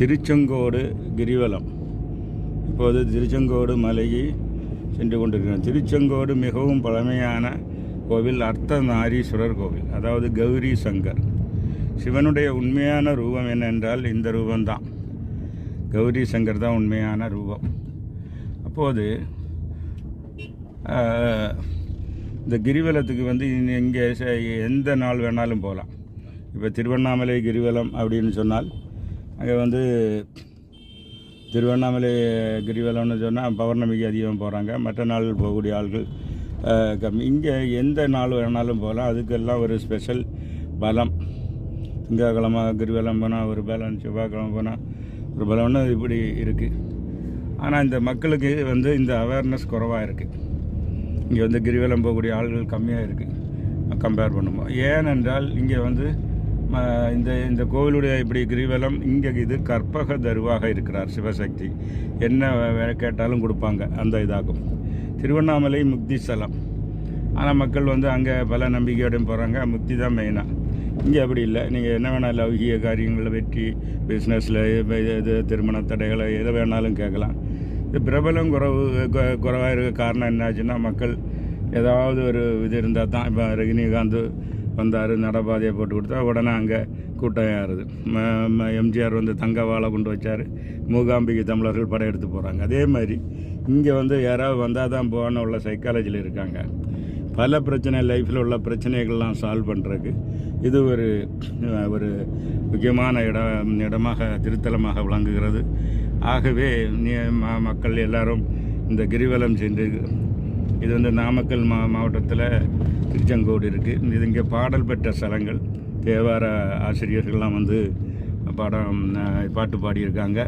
திருச்செங்கோடு கிரிவலம். இப்போது திருச்செங்கோடு மலையை சென்று கொண்டிருக்கிறோம். திருச்செங்கோடு மிகவும் பழமையான கோவில் அர்த்தநாரீஸ்வரர் கோவில், அதாவது கௌரி சங்கர். சிவனுடைய உண்மையான ரூபம் என்னென்றால் இந்த ரூபந்தான். கௌரி சங்கர் தான் உண்மையான ரூபம். அப்போது இந்த கிரிவலத்துக்கு வந்து இங்கே எந்த நாள் வேணாலும் போகலாம். இப்போ திருவண்ணாமலை கிரிவலம் அப்படின்னு சொன்னால் அங்கே வந்து திருவண்ணாமலை கிரிவலம்னு சொன்னால் பௌர்ணமிக்கு அதிகம் போகிறாங்க. மற்ற நாள் போகக்கூடிய ஆள்கள் கம்மி. இங்கே எந்த நாள் வேணாலும் போகலாம். அதுக்கெல்லாம் ஒரு ஸ்பெஷல் பலம். திங்கக்கிழமை கிரிவலம் போனால் ஒரு பலம், செவ்வாய்க்கிழமை போனால் ஒரு பலம்னு இப்படி இருக்குது. ஆனால் இந்த மக்களுக்கு வந்து இந்த அவேர்னஸ் குறைவாக இருக்குது. இங்கே வந்து கிரிவலம் போகக்கூடிய ஆள்கள் கம்மியாக இருக்குது கம்பேர் பண்ணும்போது. ஏனென்றால் இங்கே வந்து இந்த கோவிலுடைய இப்படி கிரிவலம் இங்கே இது கற்பக தருவாக இருக்கிறார் சிவசக்தி. என்ன கேட்டாலும் கொடுப்பாங்க, அந்த இதாகும். திருவண்ணாமலை முக்தி ஸ்தலம். ஆனால் மக்கள் வந்து அங்கே பல நம்பிக்கையோடையும் போகிறாங்க. முக்தி தான் மெயினாக. இங்கே அப்படி இல்லை. நீங்கள் என்ன வேணால் லௌகிக காரியங்களில் வெற்றி, பிஸ்னஸில் இது திருமண தடைகளை எதை வேணாலும் கேட்கலாம். இது பிரபலம் குறைவாக இருக்க காரணம் என்னாச்சுன்னா, மக்கள் ஏதாவது ஒரு இது இருந்தால் தான். இப்போ ரஜினிகாந்த் வந்தார், நடப்பாதையை போட்டு கொடுத்தா உடனே அங்கே கூட்டம் ஏறுது. எம்ஜிஆர் வந்து தங்க வாழை கொண்டு வச்சார், மூகாம்பிகை தமிழர்கள் படையெடுத்து போகிறாங்க. அதே மாதிரி இங்கே வந்து யாராவது வந்தால் தான் போகணும் உள்ள சைக்காலஜியில் இருக்காங்க. பல பிரச்சனை, லைஃப்பில் உள்ள பிரச்சனைகள்லாம் சால்வ் பண்ணுறதுக்கு இது ஒரு முக்கியமான இடமாக திருத்தலமாக விளங்குகிறது. ஆகவே மக்கள் எல்லாரும் இந்த கிரிவலம் சென்று, இது வந்து நாமக்கல் மாவட்டத்தில் திருச்செங்கோடு இருக்குது. இது இங்கே பாடல் பெற்ற ஸ்தலங்கள். தேவார ஆசிரியர்கள்லாம் வந்து பாட்டு பாடியிருக்காங்க.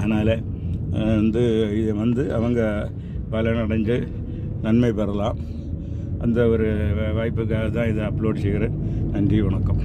அதனால் வந்து இது வந்து அவங்க பலனடைஞ்சு நன்மை பெறலாம். அந்த ஒரு வாய்ப்புக்காக தான் இதை அப்லோட் செய்கிறேன். நன்றி, வணக்கம்.